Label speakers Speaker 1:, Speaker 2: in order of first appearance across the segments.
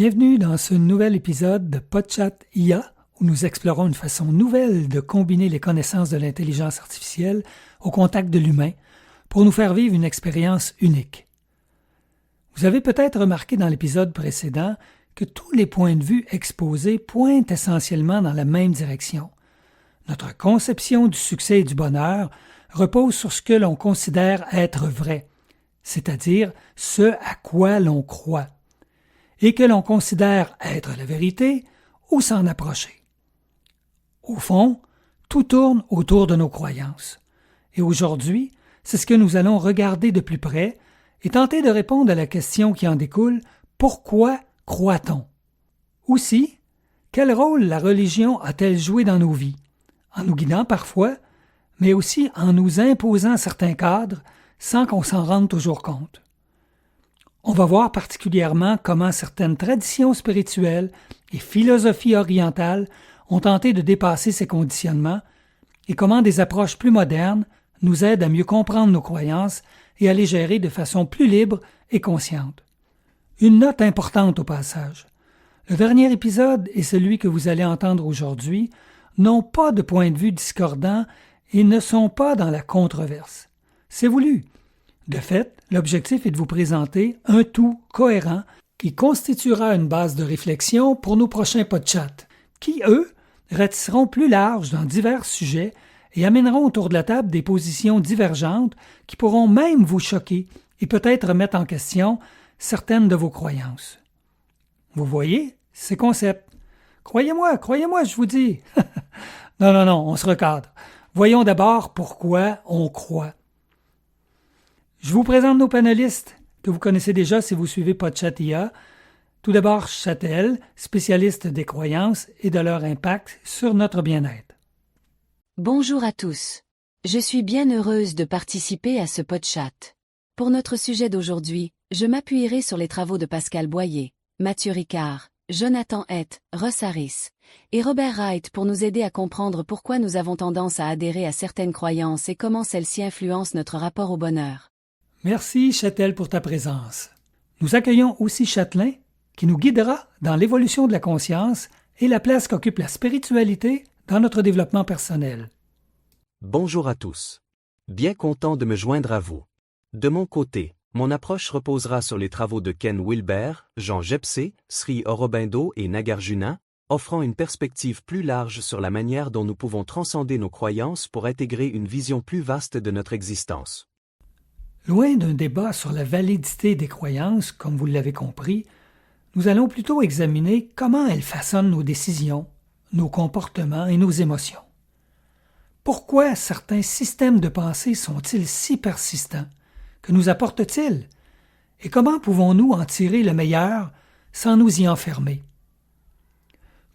Speaker 1: Bienvenue dans ce nouvel épisode de PodChat IA où nous explorons une façon nouvelle de combiner les connaissances de l'intelligence artificielle au contact de l'humain pour nous faire vivre une expérience unique. Vous avez peut-être remarqué dans l'épisode précédent que tous les points de vue exposés pointent essentiellement dans la même direction. Notre conception du succès et du bonheur repose sur ce que l'on considère être vrai, c'est-à-dire ce à quoi l'on croit, et que l'on considère être la vérité ou s'en approcher. Au fond, tout tourne autour de nos croyances. Et aujourd'hui, c'est ce que nous allons regarder de plus près et tenter de répondre à la question qui en découle « Pourquoi croit-on » ? Aussi, quel rôle la religion a-t-elle joué dans nos vies, en nous guidant parfois, mais aussi en nous imposant certains cadres sans qu'on s'en rende toujours compte. On va voir particulièrement comment certaines traditions spirituelles et philosophies orientales ont tenté de dépasser ces conditionnements et comment des approches plus modernes nous aident à mieux comprendre nos croyances et à les gérer de façon plus libre et consciente. Une note importante au passage. Le dernier épisode et celui que vous allez entendre aujourd'hui n'ont pas de point de vue discordant et ne sont pas dans la controverse. C'est voulu. De fait, l'objectif est de vous présenter un tout cohérent qui constituera une base de réflexion pour nos prochains podchats, qui, eux, ratisseront plus large dans divers sujets et amèneront autour de la table des positions divergentes qui pourront même vous choquer et peut-être remettre en question certaines de vos croyances. Vous voyez, c'est concept. Croyez-moi, je vous dis. Non, on se recadre. Voyons d'abord pourquoi on croit. Je vous présente nos panélistes, que vous connaissez déjà si vous suivez PodChat IA. Tout d'abord, Châtel, spécialiste des croyances et de leur impact sur notre bien-être.
Speaker 2: Bonjour à tous. Je suis bien heureuse de participer à ce PodChat. Pour notre sujet d'aujourd'hui, je m'appuierai sur les travaux de Pascal Boyer, Mathieu Ricard, Jonathan Haidt, Russ Harris et Robert Wright pour nous aider à comprendre pourquoi nous avons tendance à adhérer à certaines croyances et comment celles-ci influencent notre rapport au bonheur.
Speaker 1: Merci Châtel pour ta présence. Nous accueillons aussi Châtelain qui nous guidera dans l'évolution de la conscience et la place qu'occupe la spiritualité dans notre développement personnel.
Speaker 3: Bonjour à tous. Bien content de me joindre à vous. De mon côté, mon approche reposera sur les travaux de Ken Wilber, Jean Gepsé, Sri Aurobindo et Nagarjuna, offrant une perspective plus large sur la manière dont nous pouvons transcender nos croyances pour intégrer une vision plus vaste de notre existence.
Speaker 1: Loin d'un débat sur la validité des croyances, comme vous l'avez compris, nous allons plutôt examiner comment elles façonnent nos décisions, nos comportements et nos émotions. Pourquoi certains systèmes de pensée sont-ils si persistants? Que nous apportent-ils? Et comment pouvons-nous en tirer le meilleur sans nous y enfermer?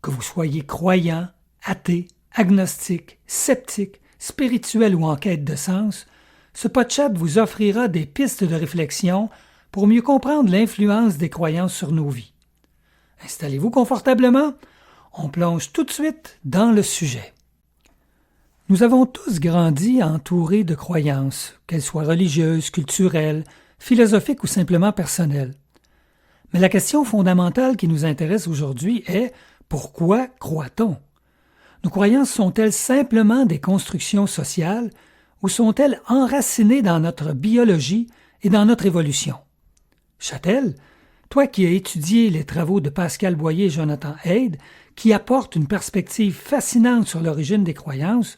Speaker 1: Que vous soyez croyant, athée, agnostique, sceptique, spirituel ou en quête de sens, ce PodChat vous offrira des pistes de réflexion pour mieux comprendre l'influence des croyances sur nos vies. Installez-vous confortablement, on plonge tout de suite dans le sujet. Nous avons tous grandi entourés de croyances, qu'elles soient religieuses, culturelles, philosophiques ou simplement personnelles. Mais la question fondamentale qui nous intéresse aujourd'hui est « Pourquoi croit-on » ? Nos croyances sont-elles simplement des constructions sociales ou sont-elles enracinées dans notre biologie et dans notre évolution? Châtel, toi qui as étudié les travaux de Pascal Boyer et Jonathan Haidt, qui apportent une perspective fascinante sur l'origine des croyances,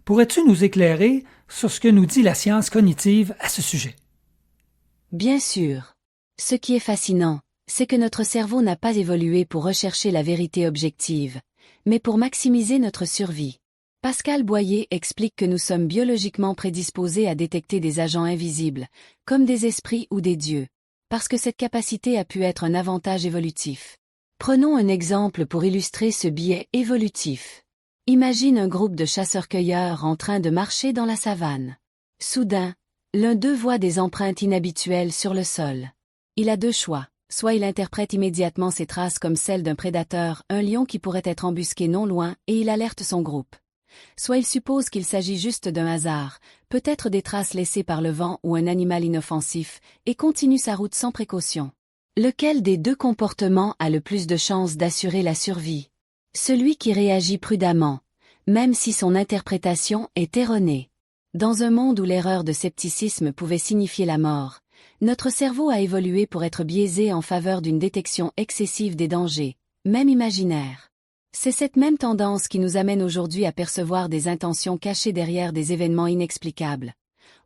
Speaker 1: pourrais-tu nous éclairer sur ce que nous dit la science cognitive à ce sujet?
Speaker 2: Bien sûr. Ce qui est fascinant, c'est que notre cerveau n'a pas évolué pour rechercher la vérité objective, mais pour maximiser notre survie. Pascal Boyer explique que nous sommes biologiquement prédisposés à détecter des agents invisibles, comme des esprits ou des dieux, parce que cette capacité a pu être un avantage évolutif. Prenons un exemple pour illustrer ce biais évolutif. Imagine un groupe de chasseurs-cueilleurs en train de marcher dans la savane. Soudain, l'un d'eux voit des empreintes inhabituelles sur le sol. Il a deux choix. Soit il interprète immédiatement ces traces comme celles d'un prédateur, un lion qui pourrait être embusqué non loin, et il alerte son groupe. Soit il suppose qu'il s'agit juste d'un hasard, peut-être des traces laissées par le vent ou un animal inoffensif, et continue sa route sans précaution. Lequel des deux comportements a le plus de chances d'assurer la survie? Celui qui réagit prudemment, même si son interprétation est erronée. Dans un monde où l'erreur de scepticisme pouvait signifier la mort, notre cerveau a évolué pour être biaisé en faveur d'une détection excessive des dangers, même imaginaires. C'est cette même tendance qui nous amène aujourd'hui à percevoir des intentions cachées derrière des événements inexplicables,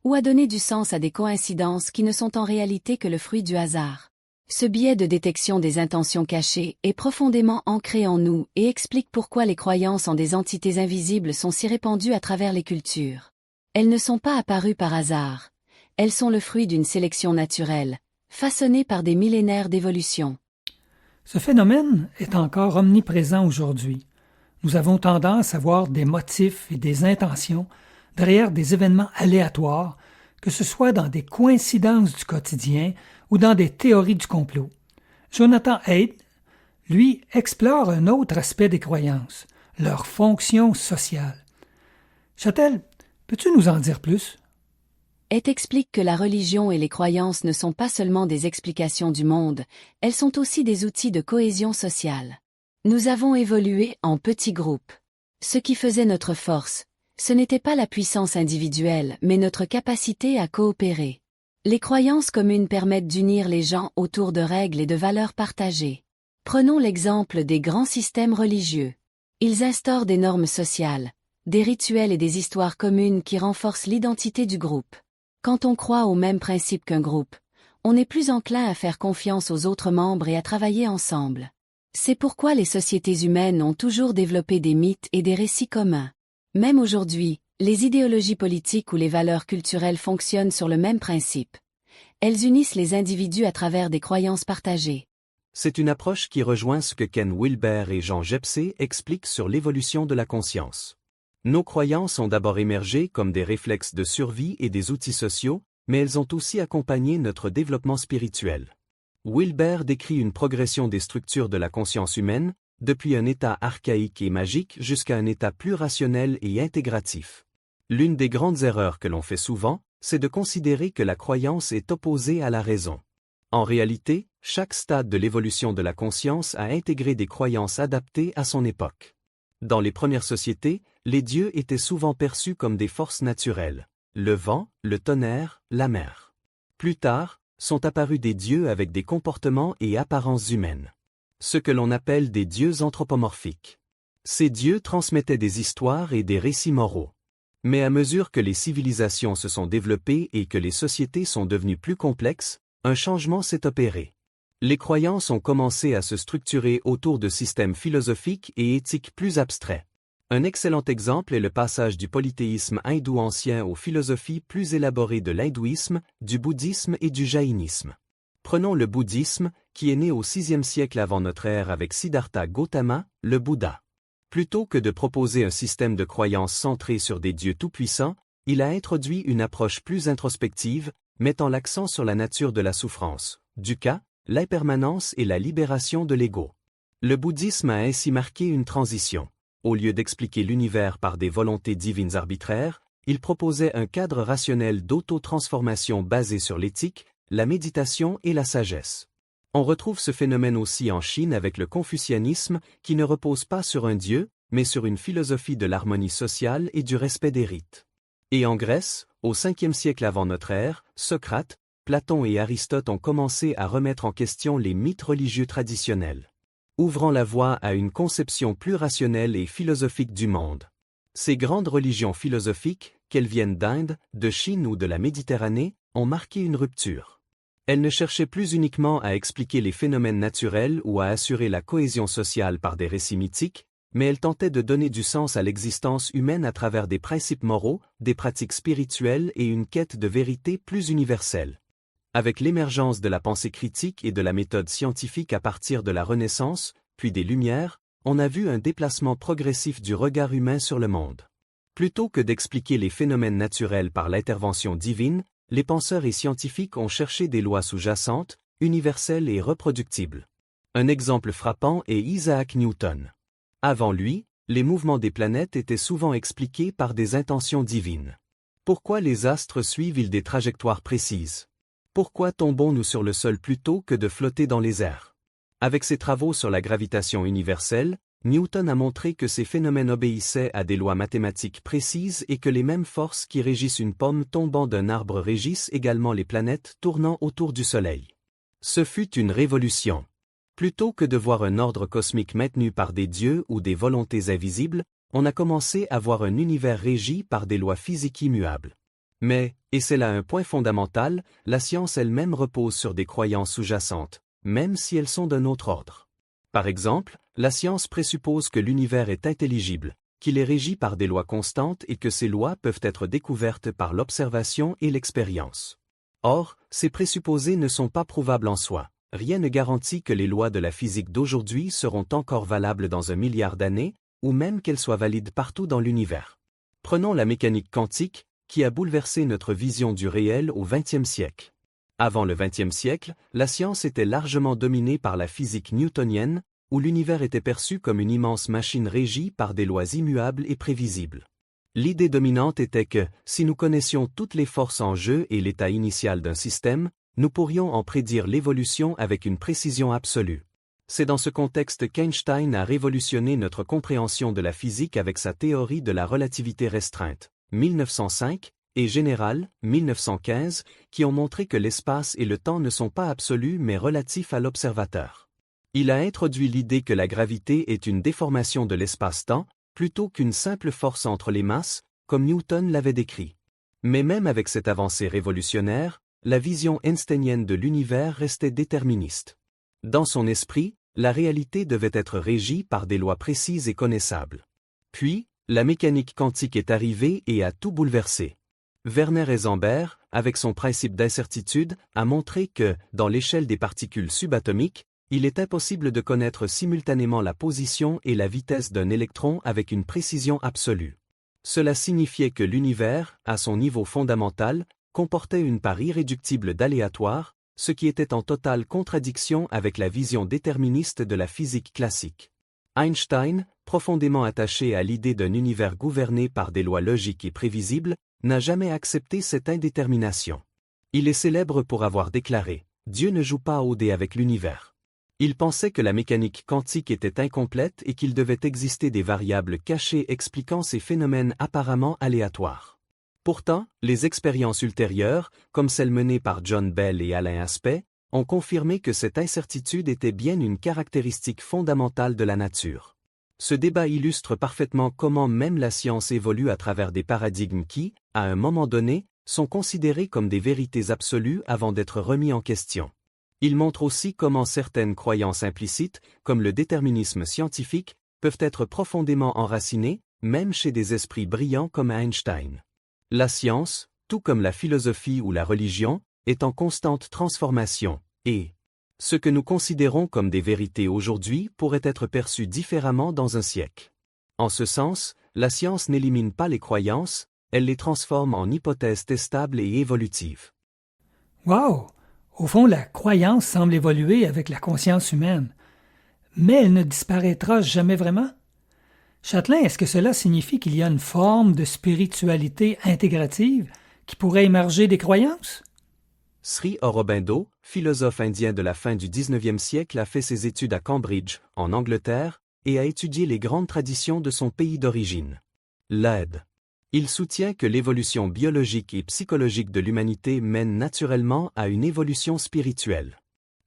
Speaker 2: ou à donner du sens à des coïncidences qui ne sont en réalité que le fruit du hasard. Ce biais de détection des intentions cachées est profondément ancré en nous et explique pourquoi les croyances en des entités invisibles sont si répandues à travers les cultures. Elles ne sont pas apparues par hasard. Elles sont le fruit d'une sélection naturelle, façonnée par des millénaires d'évolution.
Speaker 1: Ce phénomène est encore omniprésent aujourd'hui. Nous avons tendance à voir des motifs et des intentions derrière des événements aléatoires, que ce soit dans des coïncidences du quotidien ou dans des théories du complot. Jonathan Haidt, lui, explore un autre aspect des croyances, leur fonction sociale. Châtel, peux-tu nous en dire plus?
Speaker 2: Haidt explique que la religion et les croyances ne sont pas seulement des explications du monde, elles sont aussi des outils de cohésion sociale. Nous avons évolué en petits groupes. Ce qui faisait notre force, ce n'était pas la puissance individuelle, mais notre capacité à coopérer. Les croyances communes permettent d'unir les gens autour de règles et de valeurs partagées. Prenons l'exemple des grands systèmes religieux. Ils instaurent des normes sociales, des rituels et des histoires communes qui renforcent l'identité du groupe. Quand on croit aux mêmes principes qu'un groupe, on est plus enclin à faire confiance aux autres membres et à travailler ensemble. C'est pourquoi les sociétés humaines ont toujours développé des mythes et des récits communs. Même aujourd'hui, les idéologies politiques ou les valeurs culturelles fonctionnent sur le même principe. Elles unissent les individus à travers des croyances partagées.
Speaker 3: C'est une approche qui rejoint ce que Ken Wilber et Jean Jepsé expliquent sur l'évolution de la conscience. Nos croyances ont d'abord émergé comme des réflexes de survie et des outils sociaux, mais elles ont aussi accompagné notre développement spirituel. Wilber décrit une progression des structures de la conscience humaine, depuis un état archaïque et magique jusqu'à un état plus rationnel et intégratif. L'une des grandes erreurs que l'on fait souvent, c'est de considérer que la croyance est opposée à la raison. En réalité, chaque stade de l'évolution de la conscience a intégré des croyances adaptées à son époque. Dans les premières sociétés, les dieux étaient souvent perçus comme des forces naturelles, le vent, le tonnerre, la mer. Plus tard, sont apparus des dieux avec des comportements et apparences humaines. Ce que l'on appelle des dieux anthropomorphiques. Ces dieux transmettaient des histoires et des récits moraux. Mais à mesure que les civilisations se sont développées et que les sociétés sont devenues plus complexes, un changement s'est opéré. Les croyances ont commencé à se structurer autour de systèmes philosophiques et éthiques plus abstraits. Un excellent exemple est le passage du polythéisme hindou ancien aux philosophies plus élaborées de l'hindouisme, du bouddhisme et du jaïnisme. Prenons le bouddhisme, qui est né au VIe siècle avant notre ère avec Siddhartha Gautama, le Bouddha. Plutôt que de proposer un système de croyances centré sur des dieux tout-puissants, il a introduit une approche plus introspective, mettant l'accent sur la nature de la souffrance, dukkha, l'impermanence et la libération de l'ego. Le bouddhisme a ainsi marqué une transition. Au lieu d'expliquer l'univers par des volontés divines arbitraires, il proposait un cadre rationnel d'auto-transformation basé sur l'éthique, la méditation et la sagesse. On retrouve ce phénomène aussi en Chine avec le confucianisme qui ne repose pas sur un dieu, mais sur une philosophie de l'harmonie sociale et du respect des rites. Et en Grèce, au 5e siècle avant notre ère, Socrate, Platon et Aristote ont commencé à remettre en question les mythes religieux traditionnels, ouvrant la voie à une conception plus rationnelle et philosophique du monde. Ces grandes religions philosophiques, qu'elles viennent d'Inde, de Chine ou de la Méditerranée, ont marqué une rupture. Elles ne cherchaient plus uniquement à expliquer les phénomènes naturels ou à assurer la cohésion sociale par des récits mythiques, mais elles tentaient de donner du sens à l'existence humaine à travers des principes moraux, des pratiques spirituelles et une quête de vérité plus universelle. Avec l'émergence de la pensée critique et de la méthode scientifique à partir de la Renaissance, puis des Lumières, on a vu un déplacement progressif du regard humain sur le monde. Plutôt que d'expliquer les phénomènes naturels par l'intervention divine, les penseurs et scientifiques ont cherché des lois sous-jacentes, universelles et reproductibles. Un exemple frappant est Isaac Newton. Avant lui, les mouvements des planètes étaient souvent expliqués par des intentions divines. Pourquoi les astres suivent-ils des trajectoires précises? Pourquoi tombons-nous sur le sol plutôt que de flotter dans les airs? Avec ses travaux sur la gravitation universelle, Newton a montré que ces phénomènes obéissaient à des lois mathématiques précises et que les mêmes forces qui régissent une pomme tombant d'un arbre régissent également les planètes tournant autour du Soleil. Ce fut une révolution. Plutôt que de voir un ordre cosmique maintenu par des dieux ou des volontés invisibles, on a commencé à voir un univers régi par des lois physiques immuables. Mais, et c'est là un point fondamental, la science elle-même repose sur des croyances sous-jacentes, même si elles sont d'un autre ordre. Par exemple, la science présuppose que l'univers est intelligible, qu'il est régi par des lois constantes et que ces lois peuvent être découvertes par l'observation et l'expérience. Or, ces présupposés ne sont pas prouvables en soi. Rien ne garantit que les lois de la physique d'aujourd'hui seront encore valables dans 1 milliard d'années, ou même qu'elles soient valides partout dans l'univers. Prenons la mécanique quantique, qui a bouleversé notre vision du réel au XXe siècle. Avant le XXe siècle, la science était largement dominée par la physique newtonienne, où l'univers était perçu comme une immense machine régie par des lois immuables et prévisibles. L'idée dominante était que, si nous connaissions toutes les forces en jeu et l'état initial d'un système, nous pourrions en prédire l'évolution avec une précision absolue. C'est dans ce contexte qu'Einstein a révolutionné notre compréhension de la physique avec sa théorie de la relativité restreinte, 1905, et générale, 1915, qui ont montré que l'espace et le temps ne sont pas absolus mais relatifs à l'observateur. Il a introduit l'idée que la gravité est une déformation de l'espace-temps, plutôt qu'une simple force entre les masses, comme Newton l'avait décrit. Mais même avec cette avancée révolutionnaire, la vision einsteinienne de l'univers restait déterministe. Dans son esprit, la réalité devait être régie par des lois précises et connaissables. Puis, la mécanique quantique est arrivée et a tout bouleversé. Werner Heisenberg, avec son principe d'incertitude, a montré que, dans l'échelle des particules subatomiques, il est impossible de connaître simultanément la position et la vitesse d'un électron avec une précision absolue. Cela signifiait que l'univers, à son niveau fondamental, comportait une part irréductible d'aléatoire, ce qui était en totale contradiction avec la vision déterministe de la physique classique. Einstein, profondément attaché à l'idée d'un univers gouverné par des lois logiques et prévisibles, n'a jamais accepté cette indétermination. Il est célèbre pour avoir déclaré « Dieu ne joue pas au dé avec l'univers ». Il pensait que la mécanique quantique était incomplète et qu'il devait exister des variables cachées expliquant ces phénomènes apparemment aléatoires. Pourtant, les expériences ultérieures, comme celles menées par John Bell et Alain Aspect, ont confirmé que cette incertitude était bien une caractéristique fondamentale de la nature. Ce débat illustre parfaitement comment même la science évolue à travers des paradigmes qui, à un moment donné, sont considérés comme des vérités absolues avant d'être remis en question. Il montre aussi comment certaines croyances implicites, comme le déterminisme scientifique, peuvent être profondément enracinées, même chez des esprits brillants comme Einstein. La science, tout comme la philosophie ou la religion, est en constante transformation, et ce que nous considérons comme des vérités aujourd'hui pourrait être perçu différemment dans un siècle. En ce sens, la science n'élimine pas les croyances, elle les transforme en hypothèses testables et évolutives.
Speaker 1: Wow! Au fond, la croyance semble évoluer avec la conscience humaine. Mais elle ne disparaîtra jamais vraiment? Châtelain, est-ce que cela signifie qu'il y a une forme de spiritualité intégrative qui pourrait émerger des croyances?
Speaker 3: Sri Aurobindo, philosophe indien de la fin du XIXe siècle, a fait ses études à Cambridge, en Angleterre, et a étudié les grandes traditions de son pays d'origine, l'Inde. Il soutient que l'évolution biologique et psychologique de l'humanité mène naturellement à une évolution spirituelle.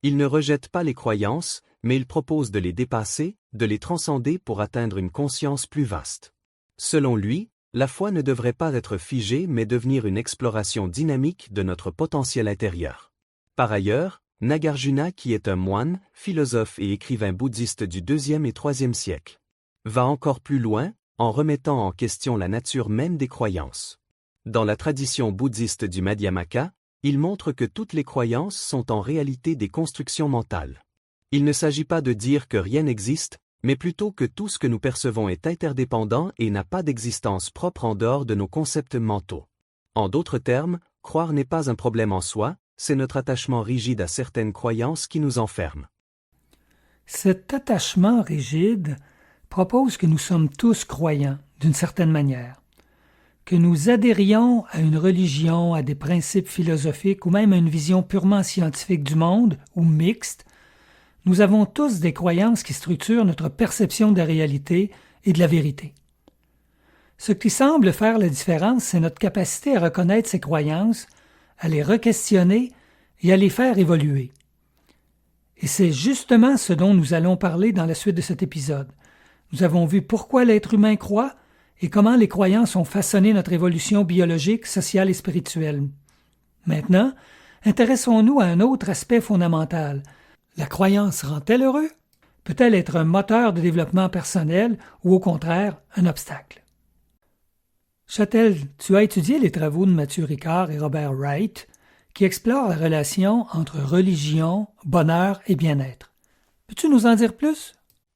Speaker 3: Il ne rejette pas les croyances, mais il propose de les dépasser, de les transcender pour atteindre une conscience plus vaste. Selon lui, la foi ne devrait pas être figée mais devenir une exploration dynamique de notre potentiel intérieur. Par ailleurs, Nagarjuna, qui est un moine, philosophe et écrivain bouddhiste du IIe et IIIe siècle, va encore plus loin, en remettant en question la nature même des croyances. Dans la tradition bouddhiste du Madhyamaka, il montre que toutes les croyances sont en réalité des constructions mentales. Il ne s'agit pas de dire que rien n'existe, mais plutôt que tout ce que nous percevons est interdépendant et n'a pas d'existence propre en dehors de nos concepts mentaux. En d'autres termes, croire n'est pas un problème en soi, c'est notre attachement rigide à certaines croyances qui nous enferment.
Speaker 1: Cet attachement rigide propose que nous sommes tous croyants, d'une certaine manière, que nous adhérions à une religion, à des principes philosophiques ou même à une vision purement scientifique du monde, ou mixte, nous avons tous des croyances qui structurent notre perception de la réalité et de la vérité. Ce qui semble faire la différence, c'est notre capacité à reconnaître ces croyances, à les re-questionner et à les faire évoluer. Et c'est justement ce dont nous allons parler dans la suite de cet épisode. Nous avons vu pourquoi l'être humain croit et comment les croyances ont façonné notre évolution biologique, sociale et spirituelle. Maintenant, intéressons-nous à un autre aspect fondamental. La croyance rend-elle heureux? Peut-elle être un moteur de développement personnel ou au contraire un obstacle? Châtel, tu as étudié les travaux de Mathieu Ricard et Robert Wright qui explorent la relation entre religion, bonheur et bien-être. Peux-tu nous en dire plus?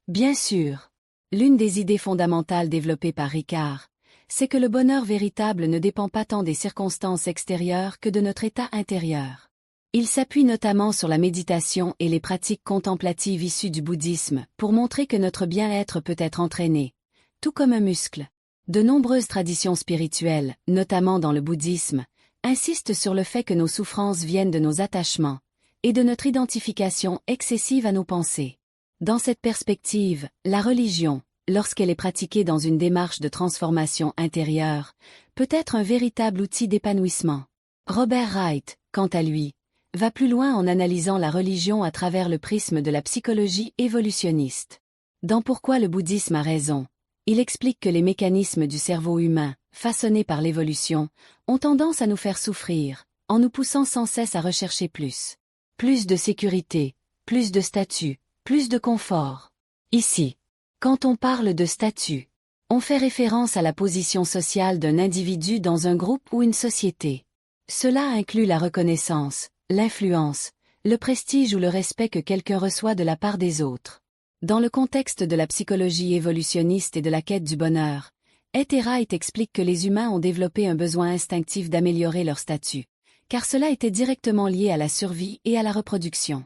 Speaker 2: Bien sûr. L'une des idées fondamentales développées par Ricard, c'est que le bonheur véritable ne dépend pas tant des circonstances extérieures que de notre état intérieur. Il s'appuie notamment sur la méditation et les pratiques contemplatives issues du bouddhisme pour montrer que notre bien-être peut être entraîné, tout comme un muscle. De nombreuses traditions spirituelles, notamment dans le bouddhisme, insistent sur le fait que nos souffrances viennent de nos attachements et de notre identification excessive à nos pensées. Dans cette perspective, la religion, lorsqu'elle est pratiquée dans une démarche de transformation intérieure, peut être un véritable outil d'épanouissement. Robert Wright, quant à lui, va plus loin en analysant la religion à travers le prisme de la psychologie évolutionniste. Dans Pourquoi le bouddhisme a raison, il explique que les mécanismes du cerveau humain, façonnés par l'évolution, ont tendance à nous faire souffrir, en nous poussant sans cesse à rechercher plus. Plus de sécurité, plus de statut, plus de confort. Ici, quand on parle de statut, on fait référence à la position sociale d'un individu dans un groupe ou une société. Cela inclut la reconnaissance, l'influence, le prestige ou le respect que quelqu'un reçoit de la part des autres. Dans le contexte de la psychologie évolutionniste et de la quête du bonheur, Wright explique que les humains ont développé un besoin instinctif d'améliorer leur statut, car cela était directement lié à la survie et à la reproduction.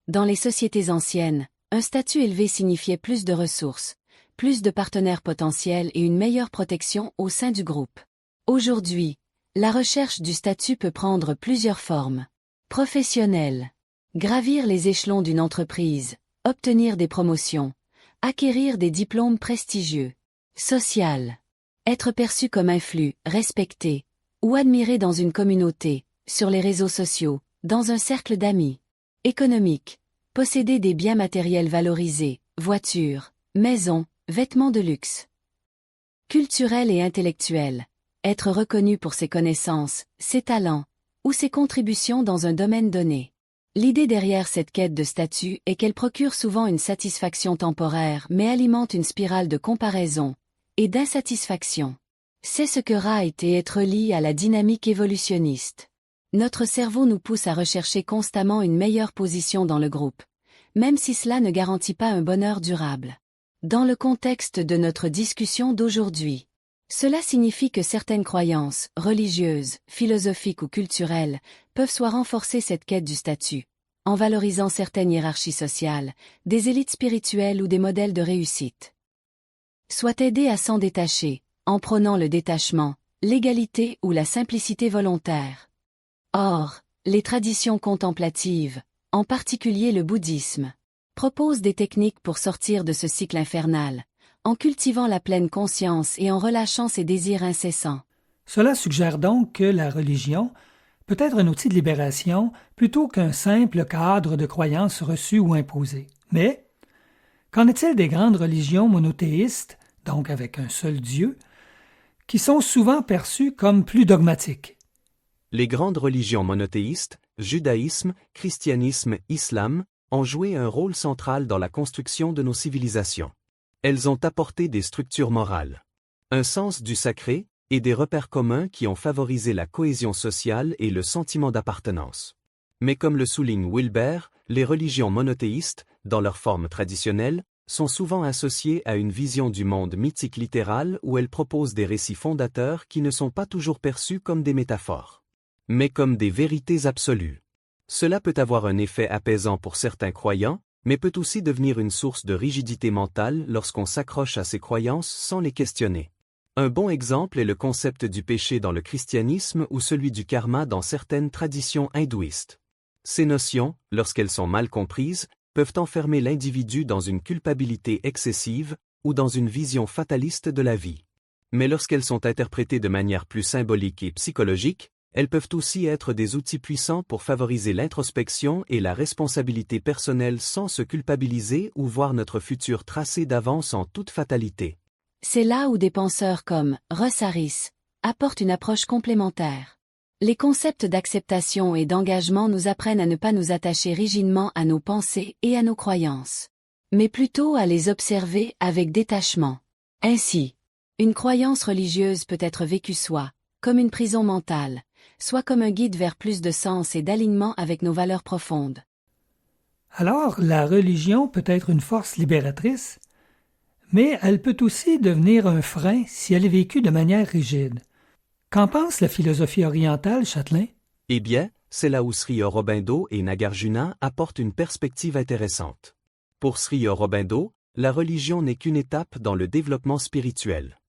Speaker 2: Dans les sociétés anciennes, un statut élevé signifiait plus de ressources, plus de partenaires potentiels et une meilleure protection au sein du groupe. Aujourd'hui, la recherche du statut peut prendre plusieurs formes. Professionnelle. Gravir les échelons d'une entreprise, obtenir des promotions, acquérir des diplômes prestigieux. Social. Être perçu comme influent, respecté, ou admiré dans une communauté, sur les réseaux sociaux, dans un cercle d'amis. Économique. Posséder des biens matériels valorisés, voitures, maisons, vêtements de luxe. Culturel et intellectuel. Être reconnu pour ses connaissances, ses talents, ou ses contributions dans un domaine donné. L'idée derrière cette quête de statut est qu'elle procure souvent une satisfaction temporaire mais alimente une spirale de comparaison et d'insatisfaction. C'est ce que Wright et être lié à la dynamique évolutionniste. Notre cerveau nous pousse à rechercher constamment une meilleure position dans le groupe, même si cela ne garantit pas un bonheur durable. Dans le contexte de notre discussion d'aujourd'hui, cela signifie que certaines croyances, religieuses, philosophiques ou culturelles, peuvent soit renforcer cette quête du statut, en valorisant certaines hiérarchies sociales, des élites spirituelles ou des modèles de réussite. Soit aider à s'en détacher, en prônant le détachement, l'égalité ou la simplicité volontaire. Or, les traditions contemplatives, en particulier le bouddhisme, proposent des techniques pour sortir de ce cycle infernal, en cultivant la pleine conscience et en relâchant ses désirs incessants.
Speaker 1: Cela suggère donc que la religion peut être un outil de libération plutôt qu'un simple cadre de croyances reçues ou imposées. Mais, qu'en est-il des grandes religions monothéistes, donc avec un seul Dieu, qui sont souvent perçues comme plus dogmatiques?
Speaker 3: Les grandes religions monothéistes, judaïsme, christianisme, islam, ont joué un rôle central dans la construction de nos civilisations. Elles ont apporté des structures morales, un sens du sacré et des repères communs qui ont favorisé la cohésion sociale et le sentiment d'appartenance. Mais comme le souligne Wilber, les religions monothéistes, dans leur forme traditionnelle, sont souvent associées à une vision du monde mythique littéral où elles proposent des récits fondateurs qui ne sont pas toujours perçus comme des métaphores, mais comme des vérités absolues. Cela peut avoir un effet apaisant pour certains croyants, mais peut aussi devenir une source de rigidité mentale lorsqu'on s'accroche à ces croyances sans les questionner. Un bon exemple est le concept du péché dans le christianisme ou celui du karma dans certaines traditions hindouistes. Ces notions, lorsqu'elles sont mal comprises, peuvent enfermer l'individu dans une culpabilité excessive ou dans une vision fataliste de la vie. Mais lorsqu'elles sont interprétées de manière plus symbolique et psychologique, elles peuvent aussi être des outils puissants pour favoriser l'introspection et la responsabilité personnelle sans se culpabiliser ou voir notre futur tracé d'avance en toute fatalité.
Speaker 2: C'est là où des penseurs comme Russ Harris apportent une approche complémentaire. Les concepts d'acceptation et d'engagement nous apprennent à ne pas nous attacher rigidement à nos pensées et à nos croyances, mais plutôt à les observer avec détachement. Ainsi, une croyance religieuse peut être vécue soit comme une prison mentale, soit comme un guide vers plus de sens et d'alignement avec nos valeurs profondes.
Speaker 1: Alors, la religion peut être une force libératrice, mais elle peut aussi devenir un frein si elle est vécue de manière rigide. Qu'en pense la philosophie orientale, Châtelain?
Speaker 3: Eh bien, c'est là où Sri Aurobindo et Nagarjuna apportent une perspective intéressante. Pour Sri Aurobindo, la religion n'est qu'une étape dans le développement spirituel.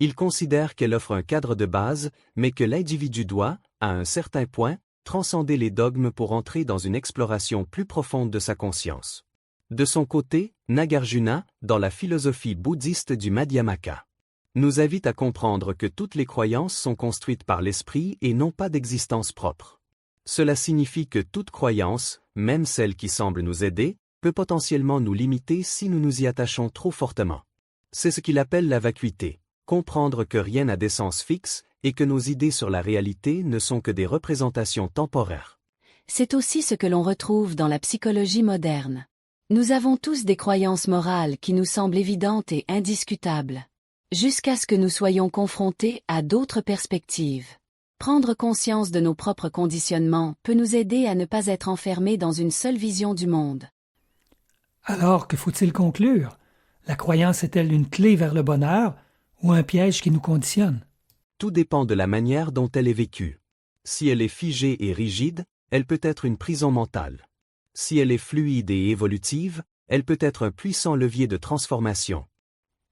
Speaker 3: Il considère qu'elle offre un cadre de base, mais que l'individu doit, à un certain point, transcender les dogmes pour entrer dans une exploration plus profonde de sa conscience. De son côté, Nagarjuna, dans la philosophie bouddhiste du Madhyamaka, nous invite à comprendre que toutes les croyances sont construites par l'esprit et non pas d'existence propre. Cela signifie que toute croyance, même celle qui semble nous aider, peut potentiellement nous limiter si nous nous y attachons trop fortement. C'est ce qu'il appelle la vacuité, comprendre que rien n'a d'essence fixe et que nos idées sur la réalité ne sont que des représentations temporaires.
Speaker 2: C'est aussi ce que l'on retrouve dans la psychologie moderne. Nous avons tous des croyances morales qui nous semblent évidentes et indiscutables, jusqu'à ce que nous soyons confrontés à d'autres perspectives. Prendre conscience de nos propres conditionnements peut nous aider à ne pas être enfermés dans une seule vision du monde.
Speaker 1: Alors, que faut-il conclure? La croyance est-elle une clé vers le bonheur ou un piège qui nous conditionne?
Speaker 3: Tout dépend de la manière dont elle est vécue. Si elle est figée et rigide, elle peut être une prison mentale. Si elle est fluide et évolutive, elle peut être un puissant levier de transformation.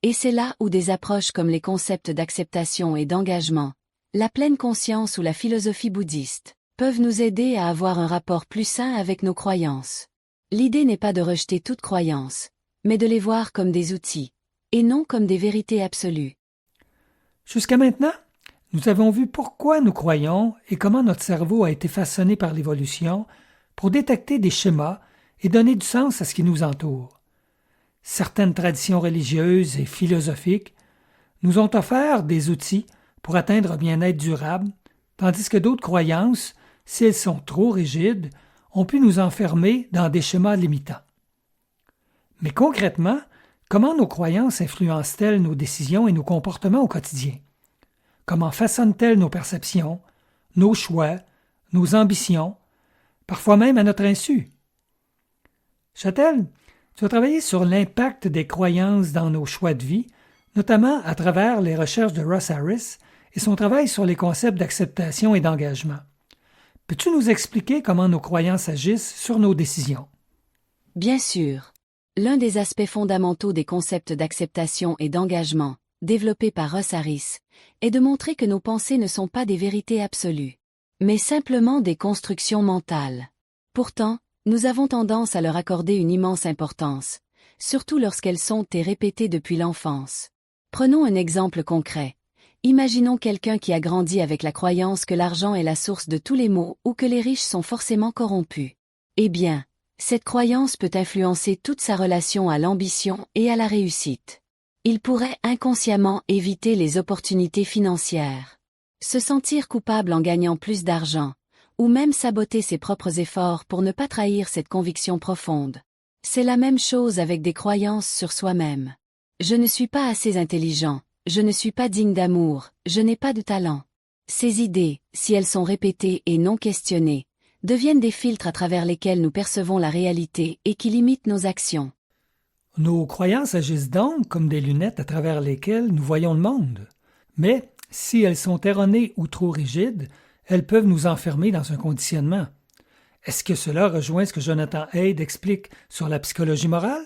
Speaker 2: Et c'est là où des approches comme les concepts d'acceptation et d'engagement, la pleine conscience ou la philosophie bouddhiste, peuvent nous aider à avoir un rapport plus sain avec nos croyances. L'idée n'est pas de rejeter toute croyance, mais de les voir comme des outils, et non comme des vérités absolues.
Speaker 1: Jusqu'à maintenant, nous avons vu pourquoi nous croyons et comment notre cerveau a été façonné par l'évolution pour détecter des schémas et donner du sens à ce qui nous entoure. Certaines traditions religieuses et philosophiques nous ont offert des outils pour atteindre un bien-être durable, tandis que d'autres croyances, si elles sont trop rigides, ont pu nous enfermer dans des schémas limitants. Mais concrètement, comment nos croyances influencent-elles nos décisions et nos comportements au quotidien? Comment façonnent-elles nos perceptions, nos choix, nos ambitions, parfois même à notre insu? Châtel, tu as travaillé sur l'impact des croyances dans nos choix de vie, notamment à travers les recherches de Russ Harris et son travail sur les concepts d'acceptation et d'engagement. Peux-tu nous expliquer comment nos croyances agissent sur nos décisions?
Speaker 2: Bien sûr. L'un des aspects fondamentaux des concepts d'acceptation et d'engagement, développés par Russ Harris, est de montrer que nos pensées ne sont pas des vérités absolues, mais simplement des constructions mentales. Pourtant, nous avons tendance à leur accorder une immense importance, surtout lorsqu'elles sont répétées depuis l'enfance. Prenons un exemple concret. Imaginons quelqu'un qui a grandi avec la croyance que l'argent est la source de tous les maux ou que les riches sont forcément corrompus. Eh bien, cette croyance peut influencer toute sa relation à l'ambition et à la réussite. Il pourrait inconsciemment éviter les opportunités financières, se sentir coupable en gagnant plus d'argent, ou même saboter ses propres efforts pour ne pas trahir cette conviction profonde. C'est la même chose avec des croyances sur soi-même. Je ne suis pas assez intelligent, je ne suis pas digne d'amour, je n'ai pas de talent. Ces idées, si elles sont répétées et non questionnées, deviennent des filtres à travers lesquels nous percevons la réalité et qui limitent nos actions.
Speaker 1: Nos croyances agissent donc comme des lunettes à travers lesquelles nous voyons le monde. Mais si elles sont erronées ou trop rigides, elles peuvent nous enfermer dans un conditionnement. Est-ce que cela rejoint ce que Jonathan Haidt explique sur la psychologie morale?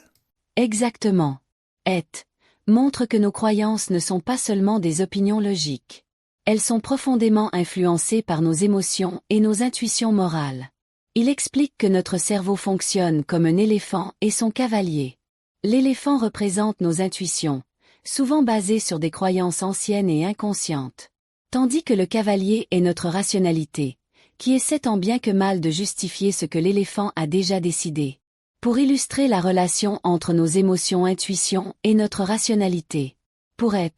Speaker 2: Exactement. Haidt, montre que nos croyances ne sont pas seulement des opinions logiques. Elles sont profondément influencées par nos émotions et nos intuitions morales. Il explique que notre cerveau fonctionne comme un éléphant et son cavalier. L'éléphant représente nos intuitions, souvent basées sur des croyances anciennes et inconscientes, tandis que le cavalier est notre rationalité, qui essaie tant bien que mal de justifier ce que l'éléphant a déjà décidé. Pour illustrer la relation entre nos émotions, intuitions et notre rationalité. Pour Ed,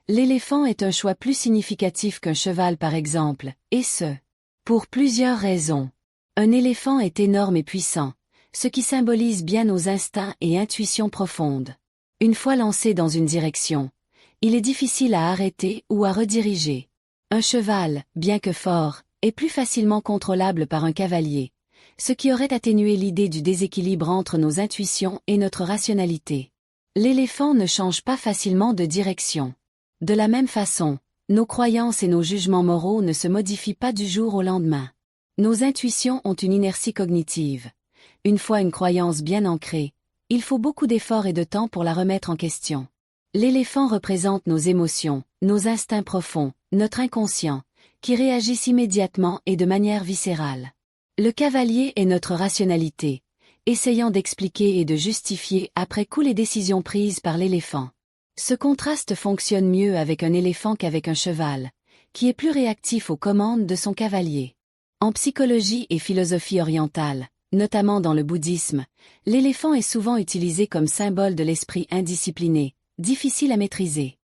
Speaker 2: l'éléphant est un choix plus significatif qu'un cheval par exemple, et ce, pour plusieurs raisons. Un éléphant est énorme et puissant, ce qui symbolise bien nos instincts et intuitions profondes. Une fois lancé dans une direction, il est difficile à arrêter ou à rediriger. Un cheval, bien que fort, est plus facilement contrôlable par un cavalier, ce qui aurait atténué l'idée du déséquilibre entre nos intuitions et notre rationalité. L'éléphant ne change pas facilement de direction. De la même façon, nos croyances et nos jugements moraux ne se modifient pas du jour au lendemain. Nos intuitions ont une inertie cognitive. Une fois une croyance bien ancrée, il faut beaucoup d'efforts et de temps pour la remettre en question. L'éléphant représente nos émotions, nos instincts profonds, notre inconscient, qui réagissent immédiatement et de manière viscérale. Le cavalier est notre rationalité, essayant d'expliquer et de justifier après coup les décisions prises par l'éléphant. Ce contraste fonctionne mieux avec un éléphant qu'avec un cheval, qui est plus réactif aux commandes de son cavalier. En psychologie et philosophie orientale, notamment dans le bouddhisme, l'éléphant est souvent utilisé comme symbole de l'esprit indiscipliné, difficile à maîtriser.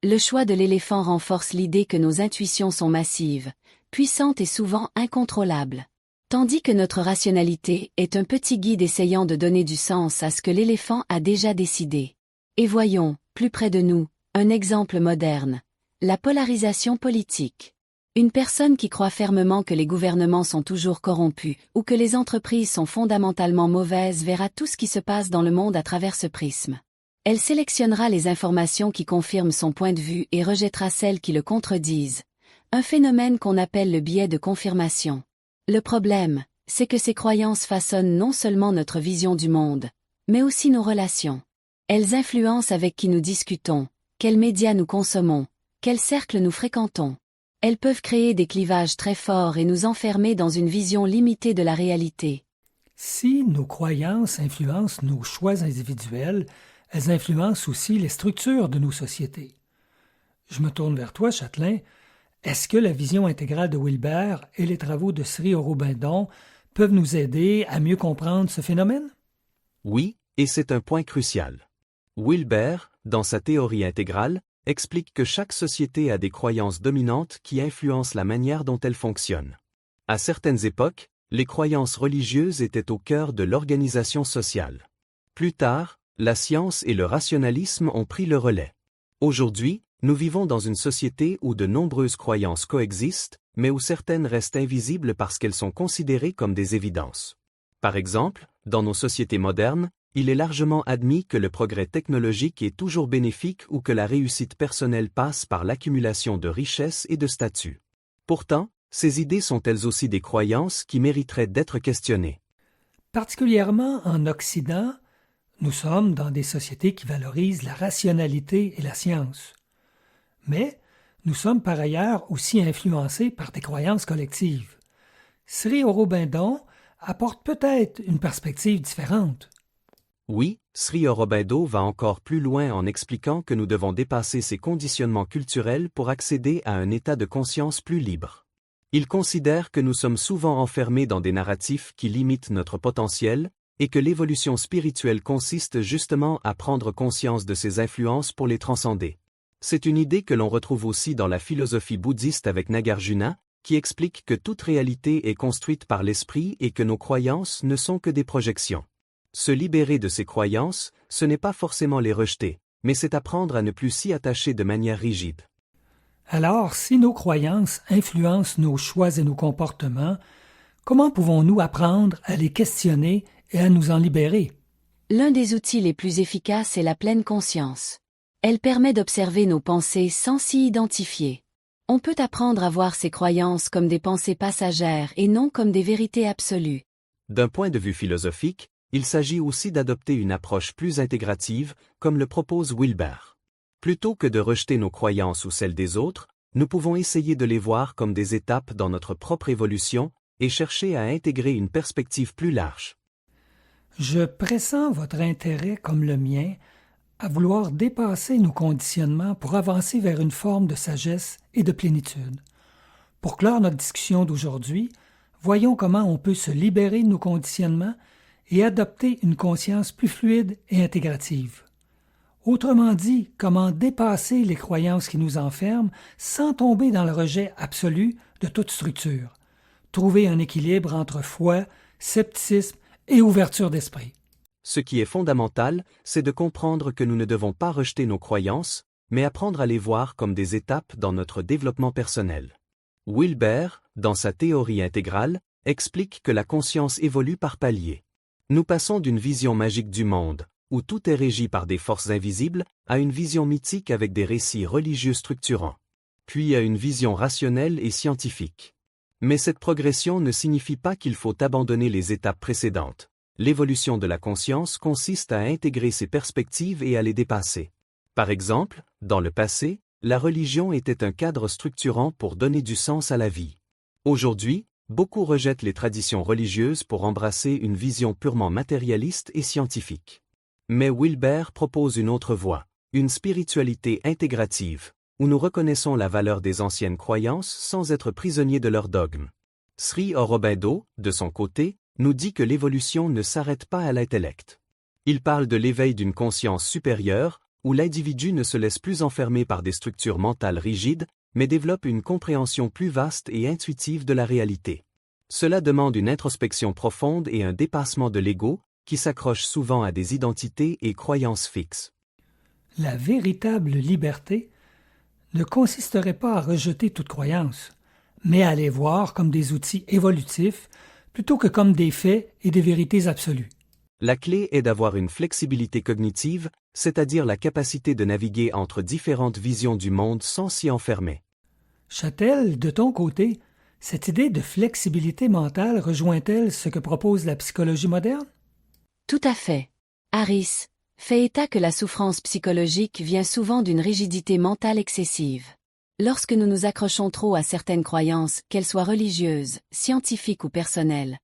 Speaker 2: Le choix de l'éléphant renforce l'idée que nos intuitions sont massives, puissantes et souvent incontrôlables. Tandis que notre rationalité est un petit guide essayant de donner du sens à ce que l'éléphant a déjà décidé. Et voyons, plus près de nous, un exemple moderne. La polarisation politique. Une personne qui croit fermement que les gouvernements sont toujours corrompus ou que les entreprises sont fondamentalement mauvaises verra tout ce qui se passe dans le monde à travers ce prisme. Elle sélectionnera les informations qui confirment son point de vue et rejettera celles qui le contredisent. Un phénomène qu'on appelle le biais de confirmation. Le problème, c'est que ces croyances façonnent non seulement notre vision du monde, mais aussi nos relations. Elles influencent avec qui nous discutons, quels médias nous consommons, quels cercles nous fréquentons. Elles peuvent créer des clivages très forts et nous enfermer dans une vision limitée de la réalité.
Speaker 1: Si nos croyances influencent nos choix individuels, elles influencent aussi les structures de nos sociétés. Je me tourne vers toi, Châtelain. Est-ce que la vision intégrale de Wilber et les travaux de Sri Aurobindo peuvent nous aider à mieux comprendre ce phénomène?
Speaker 3: Oui, et c'est un point crucial. Wilber, dans sa théorie intégrale, explique que chaque société a des croyances dominantes qui influencent la manière dont elle fonctionne. À certaines époques, les croyances religieuses étaient au cœur de l'organisation sociale. Plus tard, la science et le rationalisme ont pris le relais. Aujourd'hui, nous vivons dans une société où de nombreuses croyances coexistent, mais où certaines restent invisibles parce qu'elles sont considérées comme des évidences. Par exemple, dans nos sociétés modernes, il est largement admis que le progrès technologique est toujours bénéfique ou que la réussite personnelle passe par l'accumulation de richesses et de statuts. Pourtant, ces idées sont elles aussi des croyances qui mériteraient d'être questionnées.
Speaker 1: Particulièrement en Occident, nous sommes dans des sociétés qui valorisent la rationalité et la science. Mais nous sommes par ailleurs aussi influencés par des croyances collectives. Sri Aurobindo apporte peut-être une perspective différente.
Speaker 3: Oui, Sri Aurobindo va encore plus loin en expliquant que nous devons dépasser ces conditionnements culturels pour accéder à un état de conscience plus libre. Il considère que nous sommes souvent enfermés dans des narratifs qui limitent notre potentiel, et que l'évolution spirituelle consiste justement à prendre conscience de ces influences pour les transcender. C'est une idée que l'on retrouve aussi dans la philosophie bouddhiste avec Nagarjuna, qui explique que toute réalité est construite par l'esprit et que nos croyances ne sont que des projections. Se libérer de ces croyances, ce n'est pas forcément les rejeter, mais c'est apprendre à ne plus s'y attacher de manière rigide.
Speaker 1: Alors, si nos croyances influencent nos choix et nos comportements, comment pouvons-nous apprendre à les questionner et à nous en libérer?
Speaker 2: L'un des outils les plus efficaces est la pleine conscience. Elle permet d'observer nos pensées sans s'y identifier. On peut apprendre à voir ses croyances comme des pensées passagères et non comme des vérités absolues.
Speaker 3: D'un point de vue philosophique, il s'agit aussi d'adopter une approche plus intégrative, comme le propose Wilber. Plutôt que de rejeter nos croyances ou celles des autres, nous pouvons essayer de les voir comme des étapes dans notre propre évolution et chercher à intégrer une perspective plus large.
Speaker 1: Je pressens votre intérêt, comme le mien, à vouloir dépasser nos conditionnements pour avancer vers une forme de sagesse et de plénitude. Pour clore notre discussion d'aujourd'hui, voyons comment on peut se libérer de nos conditionnements et adopter une conscience plus fluide et intégrative. Autrement dit, comment dépasser les croyances qui nous enferment sans tomber dans le rejet absolu de toute structure. Trouver un équilibre entre foi, scepticisme et ouverture d'esprit.
Speaker 3: Ce qui est fondamental, c'est de comprendre que nous ne devons pas rejeter nos croyances, mais apprendre à les voir comme des étapes dans notre développement personnel. Wilber, dans sa théorie intégrale, explique que la conscience évolue par paliers. Nous passons d'une vision magique du monde, où tout est régi par des forces invisibles, à une vision mythique avec des récits religieux structurants, puis à une vision rationnelle et scientifique. Mais cette progression ne signifie pas qu'il faut abandonner les étapes précédentes. L'évolution de la conscience consiste à intégrer ces perspectives et à les dépasser. Par exemple, dans le passé, la religion était un cadre structurant pour donner du sens à la vie. Aujourd'hui, beaucoup rejettent les traditions religieuses pour embrasser une vision purement matérialiste et scientifique. Mais Wilber propose une autre voie, une spiritualité intégrative, où nous reconnaissons la valeur des anciennes croyances sans être prisonniers de leurs dogmes. Sri Aurobindo, de son côté, nous dit que l'évolution ne s'arrête pas à l'intellect. Il parle de l'éveil d'une conscience supérieure, où l'individu ne se laisse plus enfermer par des structures mentales rigides, mais développe une compréhension plus vaste et intuitive de la réalité. Cela demande une introspection profonde et un dépassement de l'ego, qui s'accroche souvent à des identités et croyances fixes.
Speaker 1: La véritable liberté ne consisterait pas à rejeter toute croyance, mais à les voir comme des outils évolutifs plutôt que comme des faits et des vérités absolues.
Speaker 3: La clé est d'avoir une flexibilité cognitive, c'est-à-dire la capacité de naviguer entre différentes visions du monde sans s'y enfermer.
Speaker 1: Châtel, de ton côté, cette idée de flexibilité mentale rejoint-elle ce que propose la psychologie moderne?
Speaker 2: Tout à fait. Harris fait état que la souffrance psychologique vient souvent d'une rigidité mentale excessive. Lorsque nous nous accrochons trop à certaines croyances, qu'elles soient religieuses, scientifiques ou personnelles,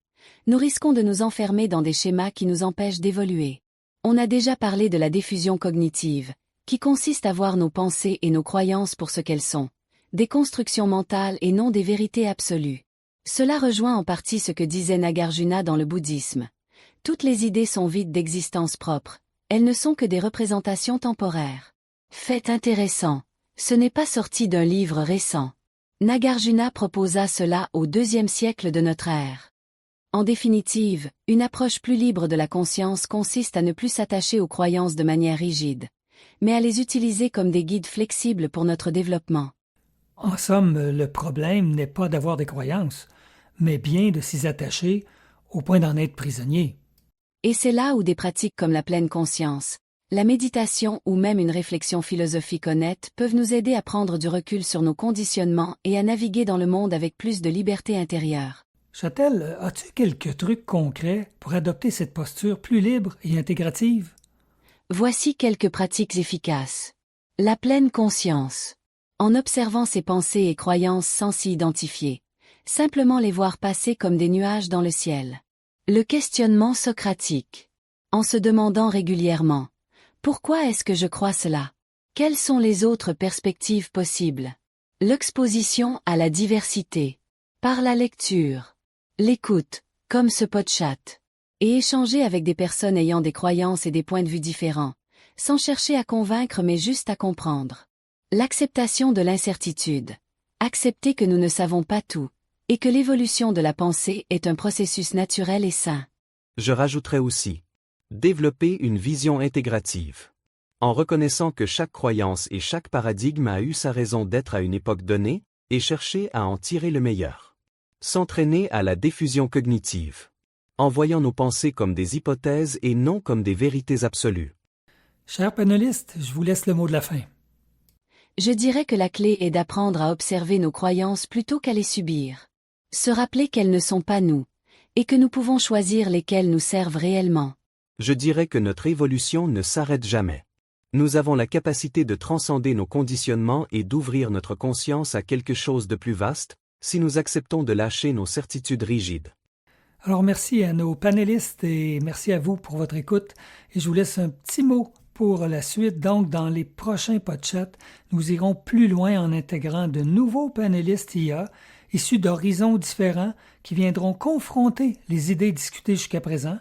Speaker 2: nous risquons de nous enfermer dans des schémas qui nous empêchent d'évoluer. On a déjà parlé de la diffusion cognitive, qui consiste à voir nos pensées et nos croyances pour ce qu'elles sont, des constructions mentales et non des vérités absolues. Cela rejoint en partie ce que disait Nagarjuna dans le bouddhisme. Toutes les idées sont vides d'existence propre, elles ne sont que des représentations temporaires. Fait intéressant, ce n'est pas sorti d'un livre récent. Nagarjuna proposa cela au IIe siècle de notre ère. En définitive, une approche plus libre de la conscience consiste à ne plus s'attacher aux croyances de manière rigide, mais à les utiliser comme des guides flexibles pour notre développement.
Speaker 1: En somme, le problème n'est pas d'avoir des croyances, mais bien de s'y attacher au point d'en être prisonnier.
Speaker 2: Et c'est là où des pratiques comme la pleine conscience, la méditation ou même une réflexion philosophique honnête peuvent nous aider à prendre du recul sur nos conditionnements et à naviguer dans le monde avec plus de liberté intérieure.
Speaker 1: Châtel, as-tu quelques trucs concrets pour adopter cette posture plus libre et intégrative?
Speaker 2: Voici quelques pratiques efficaces. La pleine conscience. En observant ses pensées et croyances sans s'y identifier, simplement les voir passer comme des nuages dans le ciel. Le questionnement socratique. En se demandant régulièrement « Pourquoi est-ce que je crois cela? Quelles sont les autres perspectives possibles ?» L'exposition à la diversité. Par la lecture. L'écoute, comme ce podcast. Et échanger avec des personnes ayant des croyances et des points de vue différents, sans chercher à convaincre mais juste à comprendre. L'acceptation de l'incertitude. Accepter que nous ne savons pas tout, et que l'évolution de la pensée est un processus naturel et sain.
Speaker 3: Je rajouterais aussi développer une vision intégrative. En reconnaissant que chaque croyance et chaque paradigme a eu sa raison d'être à une époque donnée, et chercher à en tirer le meilleur. S'entraîner à la diffusion cognitive. En voyant nos pensées comme des hypothèses et non comme des vérités absolues.
Speaker 1: Chers panélistes, je vous laisse le mot de la fin.
Speaker 2: Je dirais que la clé est d'apprendre à observer nos croyances plutôt qu'à les subir. Se rappeler qu'elles ne sont pas nous, et que nous pouvons choisir lesquelles nous servent réellement.
Speaker 3: Je dirais que notre évolution ne s'arrête jamais. Nous avons la capacité de transcender nos conditionnements et d'ouvrir notre conscience à quelque chose de plus vaste, si nous acceptons de lâcher nos certitudes rigides.
Speaker 1: Alors merci à nos panélistes et merci à vous pour votre écoute. Et je vous laisse un petit mot pour la suite. Donc, dans les prochains podcasts, nous irons plus loin en intégrant de nouveaux panélistes IA issus d'horizons différents qui viendront confronter les idées discutées jusqu'à présent.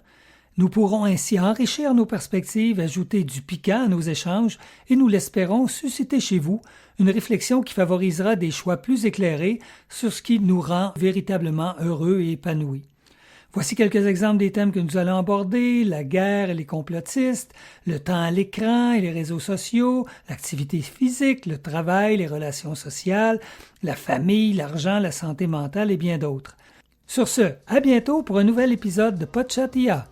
Speaker 1: Nous pourrons ainsi enrichir nos perspectives, ajouter du piquant à nos échanges et nous l'espérons susciter chez vous une réflexion qui favorisera des choix plus éclairés sur ce qui nous rend véritablement heureux et épanouis. Voici quelques exemples des thèmes que nous allons aborder: la guerre et les complotistes, le temps à l'écran et les réseaux sociaux, l'activité physique, le travail, les relations sociales, la famille, l'argent, la santé mentale et bien d'autres. Sur ce, à bientôt pour un nouvel épisode de PodChat IA.